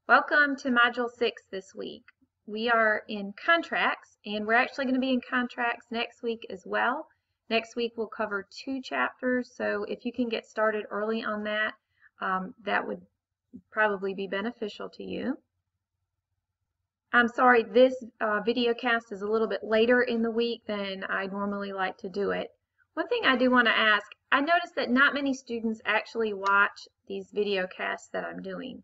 Welcome to Module 6 this week. We are in contracts, and we're actually going to be in contracts next week as well. Next week we'll cover 2 chapters, so if you can get started early on that, that would probably be beneficial to you. I'm sorry, this video cast is a little bit later in the week than I normally like to do it. One thing I do want to ask, I noticed that not many students actually watch these video casts that I'm doing.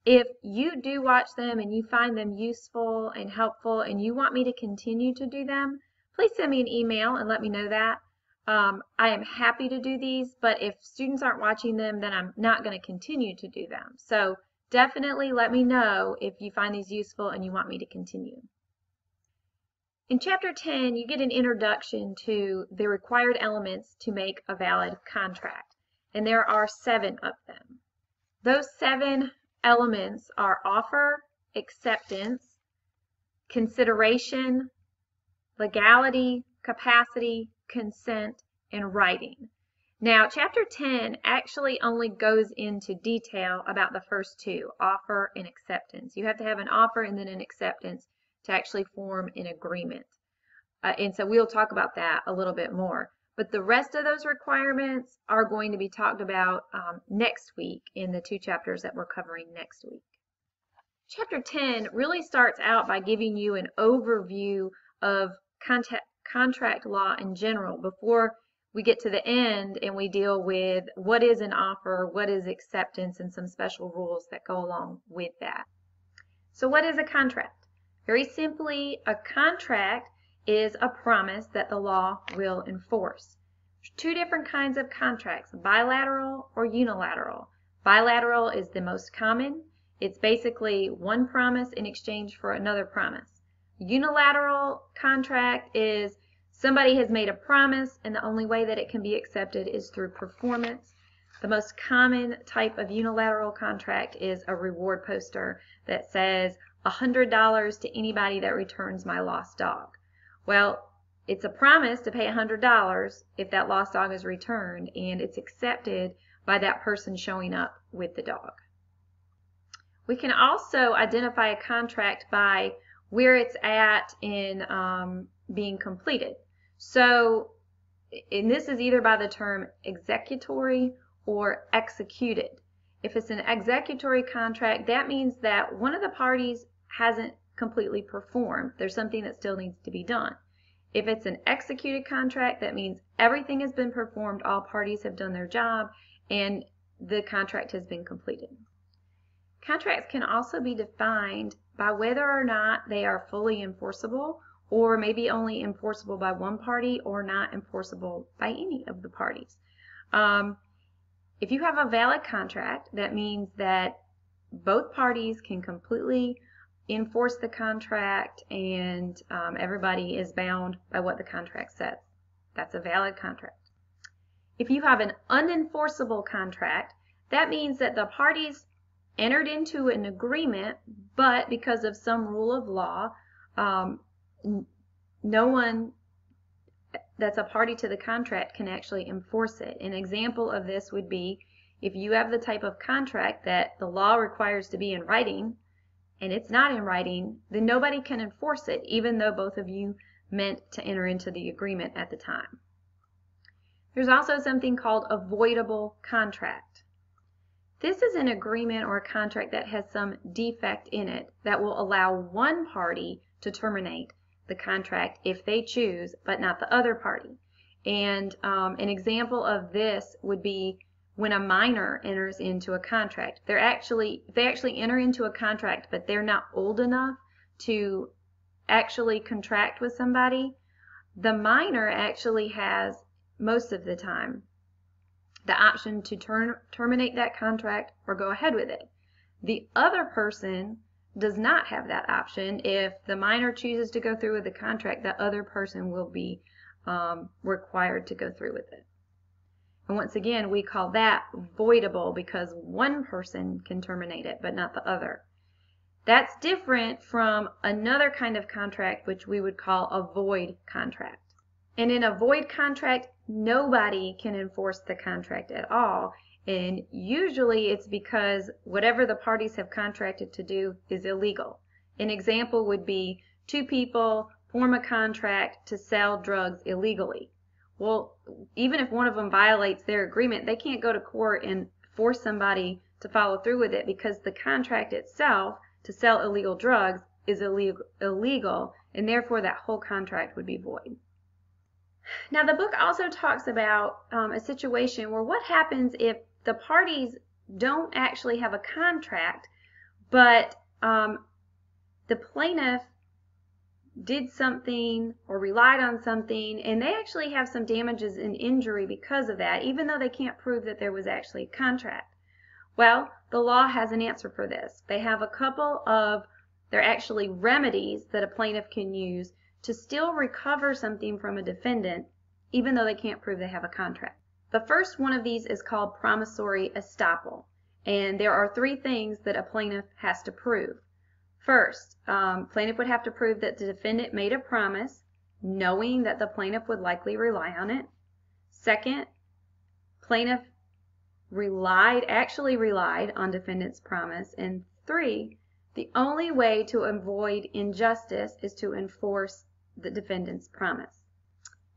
If you do watch them and you find them useful and helpful and you want me to continue to do them, please send me an email and let me know that. I am happy to do these, but if students aren't watching them, then I'm not going to continue to do them. So definitely let me know if you find these useful and you want me to continue. In Chapter 10, you get an introduction to the required elements to make a valid contract, and there are 7 of them. Those 7 elements are offer, acceptance, consideration, legality, capacity, consent, and writing. Now, Chapter 10 actually only goes into detail about the first 2, offer and acceptance. You have to have an offer and then an acceptance to actually form an agreement. And so we'll talk about that a little bit more. But the rest of those requirements are going to be talked about next week in the 2 chapters that we're covering next week. Chapter 10 really starts out by giving you an overview of contract law in general before we get to the end and we deal with what is an offer, what is acceptance, and some special rules that go along with that. So what is a contract? Very simply, a contract is a promise that the law will enforce. There's 2 different kinds of contracts, bilateral or unilateral. Bilateral is the most common. It's basically one promise in exchange for another promise. Unilateral contract is somebody has made a promise and the only way that it can be accepted is through performance. The most common type of unilateral contract is a reward poster that says $100 to anybody that returns my lost dog. Well, it's a promise to pay $100 if that lost dog is returned, and it's accepted by that person showing up with the dog. We can also identify a contract by where it's at in being completed. So, and this is either by the term executory or executed. If it's an executory contract, that means that one of the parties hasn't completely performed. There's something that still needs to be done. If it's an executed contract, that means everything has been performed, all parties have done their job, and the contract has been completed. Contracts can also be defined by whether or not they are fully enforceable, or maybe only enforceable by one party or not enforceable by any of the parties. If you have a valid contract, that means that both parties can completely enforce the contract and everybody is bound by what the contract says. That's a valid contract. If you have an unenforceable contract, that means that the parties entered into an agreement, but because of some rule of law, no one that's a party to the contract can actually enforce it. An example of this would be if you have the type of contract that the law requires to be in writing, and it's not in writing, then nobody can enforce it, even though both of you meant to enter into the agreement at the time. There's also something called a voidable contract. This is an agreement or a contract that has some defect in it that will allow one party to terminate the contract if they choose, but not the other party. And an example of this would be when a minor enters into a contract. They actually enter into a contract, but they're not old enough to actually contract with somebody. The minor actually has, most of the time, the option to terminate that contract or go ahead with it. The other person does not have that option. If the minor chooses to go through with the contract, the other person will be required to go through with it. And once again, we call that voidable because one person can terminate it, but not the other. That's different from another kind of contract, which we would call a void contract. And in a void contract, nobody can enforce the contract at all. And usually it's because whatever the parties have contracted to do is illegal. An example would be two people form a contract to sell drugs illegally. Well, even if one of them violates their agreement, they can't go to court and force somebody to follow through with it because the contract itself to sell illegal drugs is illegal, and therefore that whole contract would be void. Now, the book also talks about a situation where what happens if the parties don't actually have a contract, but the plaintiff did something or relied on something, and they actually have some damages and injury because of that, even though they can't prove that there was actually a contract. Well, the law has an answer for this. They have a couple of, they're actually remedies that a plaintiff can use to still recover something from a defendant, even though they can't prove they have a contract. The first one of these is called promissory estoppel, and there are three things that a plaintiff has to prove. First, plaintiff would have to prove that the defendant made a promise, knowing that the plaintiff would likely rely on it. Second, plaintiff actually relied on defendant's promise. And three, the only way to avoid injustice is to enforce the defendant's promise.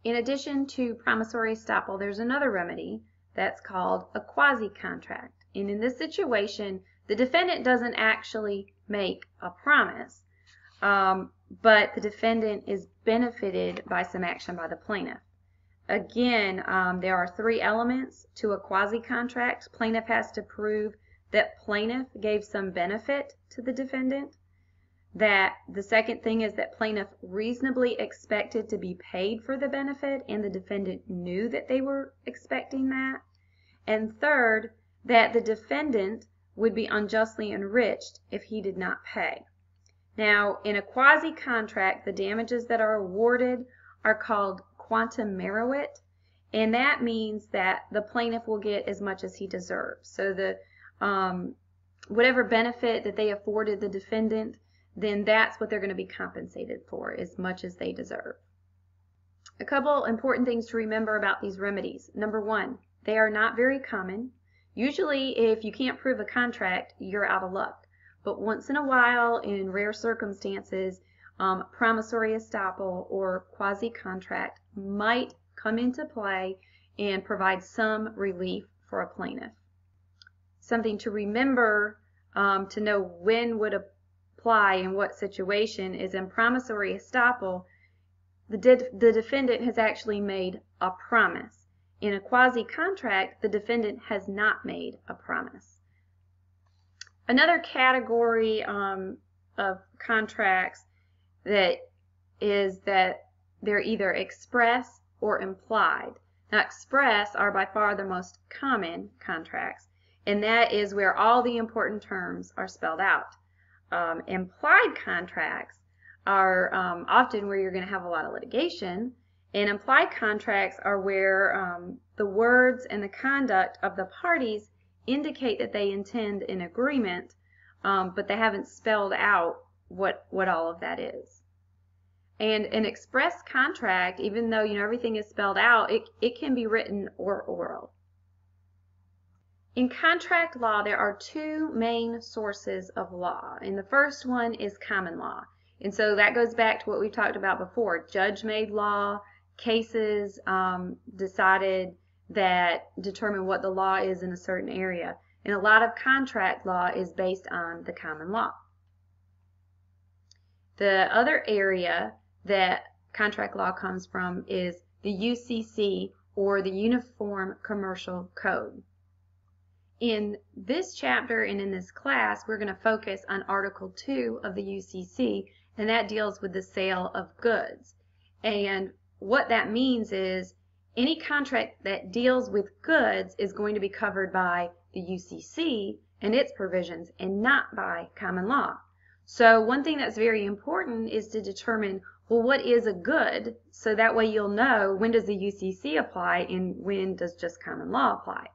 In addition to promissory estoppel, there's another remedy that's called a quasi-contract. And in this situation, the defendant doesn't actually make a promise, but the defendant is benefited by some action by the plaintiff. Again, there are three elements to a quasi-contract. Plaintiff has to prove that plaintiff gave some benefit to the defendant. That the second thing is that plaintiff reasonably expected to be paid for the benefit and the defendant knew that they were expecting that. And third, that the defendant would be unjustly enriched if he did not pay. Now, in a quasi-contract, the damages that are awarded are called quantum meruit, and that means that the plaintiff will get as much as he deserves. So the whatever benefit that they afforded the defendant, then that's what they're going to be compensated for, as much as they deserve. A couple important things to remember about these remedies. Number one, they are not very common. Usually, if you can't prove a contract, you're out of luck. But once in a while, in rare circumstances, promissory estoppel or quasi-contract might come into play and provide some relief for a plaintiff. Something to remember to know when would apply in what situation is in promissory estoppel, the defendant has actually made a promise. In a quasi-contract, the defendant has not made a promise. Another category of contracts that is that they're either express or implied. Now, express are by far the most common contracts, and that is where all the important terms are spelled out. Implied contracts are often where you're going to have a lot of litigation, and implied contracts are where the words and the conduct of the parties indicate that they intend an agreement, but they haven't spelled out what all of that is. And an express contract, even though everything is spelled out, it can be written or oral. In contract law, there are two main sources of law, and the first one is common law. And so that goes back to what we talked about before, judge-made law, cases decided that determine what the law is in a certain area. And a lot of contract law is based on the common law. The other area that contract law comes from is the UCC, or the Uniform Commercial Code. In this chapter and in this class, we're going to focus on Article 2 of the UCC, and that deals with the sale of goods. And what that means is any contract that deals with goods is going to be covered by the UCC and its provisions and not by common law. So one thing that's very important is to determine, well, what is a good? So that way you'll know when does the UCC apply and when does just common law apply.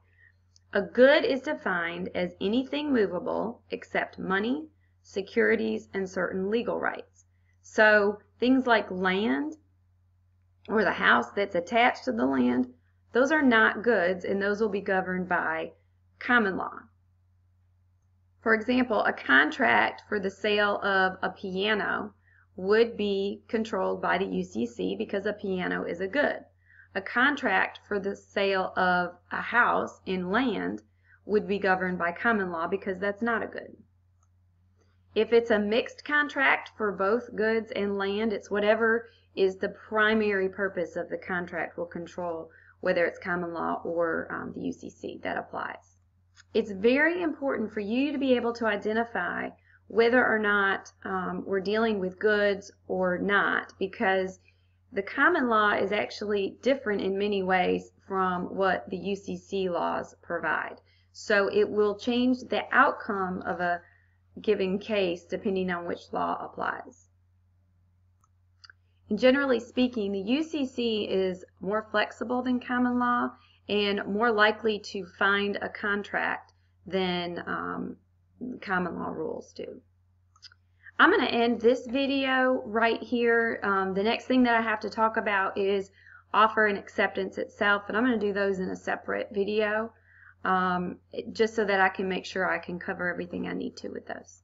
A good is defined as anything movable except money, securities, and certain legal rights. So things like land or the house that's attached to the land, those are not goods, and those will be governed by common law. For example, a contract for the sale of a piano would be controlled by the UCC because a piano is a good. A contract for the sale of a house in land would be governed by common law because that's not a good. If it's a mixed contract for both goods and land, it's whatever is the primary purpose of the contract will control whether it's common law or the UCC that applies. It's very important for you to be able to identify whether or not we're dealing with goods or not, because the common law is actually different in many ways from what the UCC laws provide. So it will change the outcome of a given case depending on which law applies. And generally speaking, the UCC is more flexible than common law and more likely to find a contract than common law rules do. I'm going to end this video right here. The next thing that I have to talk about is offer and acceptance itself, and I'm going to do those in a separate video just so that I can make sure I can cover everything I need to with those.